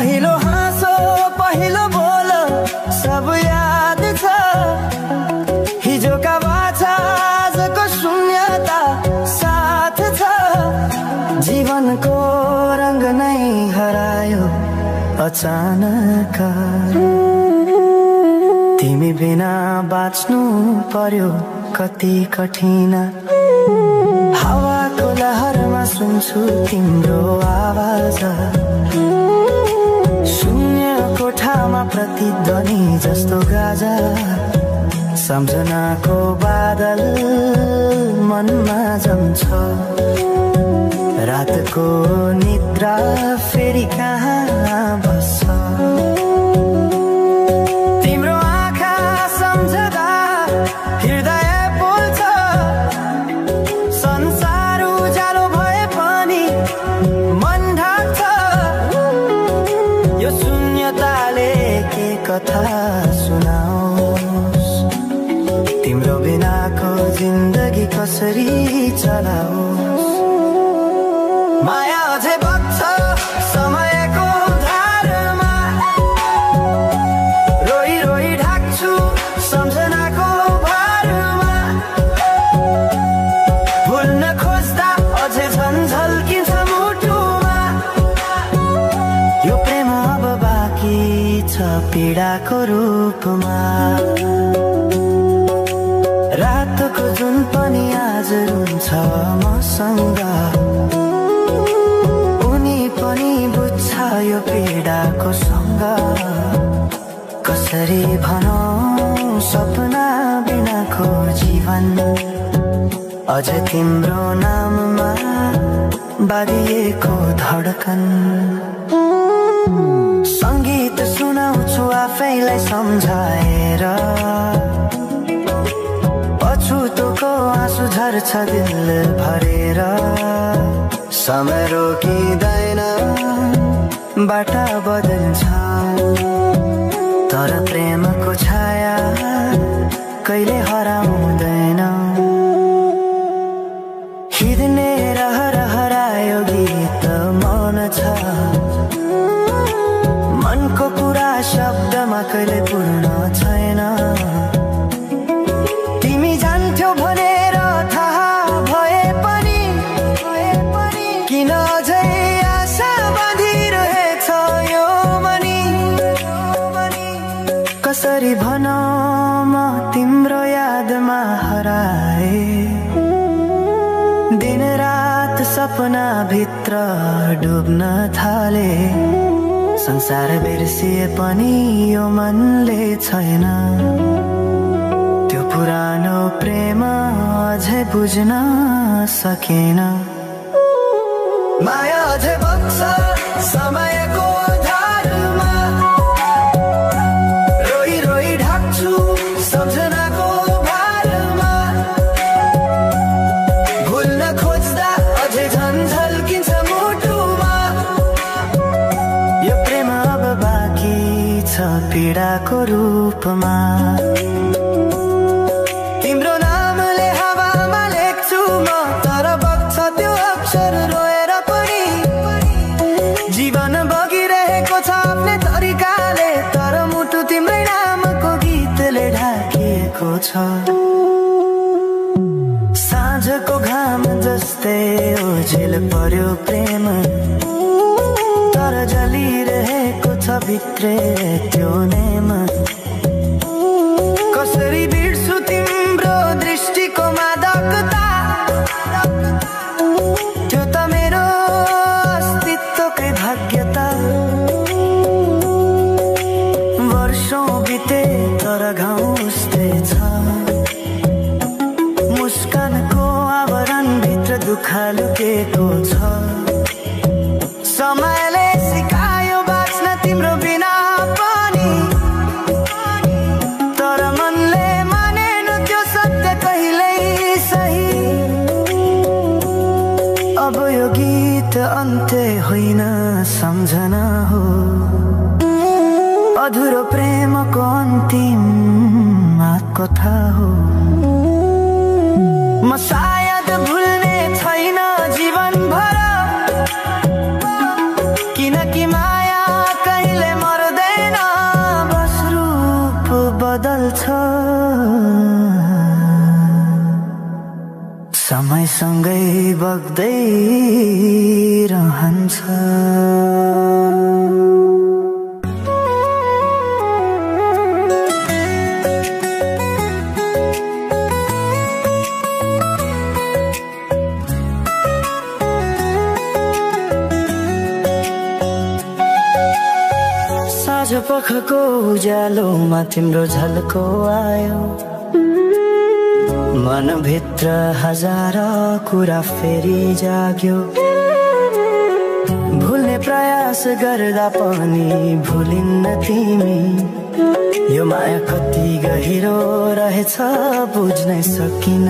पहिलो हाँसो पहिलो बोल सब याद छ। हिजोका बाछा आजको शून्यता साथ छ। जीवनको रंग नै हरायो अचानक। तिमी बिना बाँच्नु पर्यो कति कठिन। हावाको लहरमा सुन्छु तिम्रो आवाज। शून्य कोठामा प्रतिध्वनि जस्तो गाजा। सम्झनाको बादल मनमा जम्छ। रातको निद्रा फेरि कहाँ बस्छ। तिम्रो आँखा सम्झदा हृदय पोल्छ। संसार उज्यालो भए पनि मन ढाक्छ। यो शून्यताले के कथा सुनाओस्। तिम्रो बिनाको जिन्दगी कसरी चलाओस्। माया अझै बग्छ समयको धारमा। रोई रोई ढाक्छु सम्झनाको भारमा। भुल्न खोज्दा अझै झन्झल्किन्छ मुटुमा। यो प्रेम अब बाँकी छ पीडाको रूपमा। रातको जुन पनि आज रुन्छ मसँग। पनि बुझ्छ यो पीडाको सँग। कसरी भनौं सपना बिनाको जीवन। अझ तिम्रो नाममा बारिएको धडकन। संगीत सुनाउँछु आफैलाई सम्झाएर। अछुतोको आँसु झर्छ दिल भरेर। समय रोकिँदैन बाटा बदल्छ। तर प्रेमको छाया कहिले हराउँदैन। हिँड्ने रहर हरायो गीत मौन छ। मनको कुरा शब्दमा कहिले पूर्ण छैन। तिमी जान्थ्यौ भनेर थाहा भए पनि किन अझै आशा बाँधिरहेछ यो मनी। कसरी भनौं म तिम्रो यादमा हराए। दिन रात सपना भित्र डुब्न थाले। संसार बिर्सिए पनि यो मनले छैन। त्यो पुरानो प्रेम अझै बुझ्न सकेन। माया अझै बग्छ समयको धारमा। रोई रोई ढाक्छु सम्झनाको भारमा। भुल्न खोज्दा अझै झन्झल्किन्छ मुटुमा। यो प्रेम अब बाँकी छ पीडाको रूपमा। तिम्रो नामले हावामा लेख्छु म तर बग्छ त्यो अक्षर रोएर पनि। जीवन बगिरहेको छ आफ्नै तरिकाले। तर मुटु तिम्रै नामको गीतले ढाकिएको छ। साँझको घाम जस्तै ओझेल पर्यो प्रेम। तर जलिरहेको छ भित्रै त्यो नेम। कसरी बिर्सु तिम्रो दृष्टिको मादकता। त्यो त मेरो अस्तित्वकै भाग्यता। वर्षौं बिते तर घाउ उस्तै छ। मुस्कानको आवरण भित्र दुःख लुकेको छ। समयले सिकायो बाँच्न तिम्रो बिना पनि। तर मनले मानेन त्यो सत्य कहिल्यै सही। अब यो गीत अन्त्य होइन सम्झना हो। अधुरो प्रेमको अन्तिम कथा हो। म सायद भुल्ने छैन जीवन भर। किनकि माया कहीँ सँगै बग्दै रहन्छ। साँझ पखको उज्यालोमा तिम्रो झल्को आयो, मनभित्र हजार कुरा फेरि जाग्यो। भुल्ने प्रयास गर्दा पनि भुलिन्न तिमी, यो माया कति गहिरो रहेछ बुझ्नै सकिन।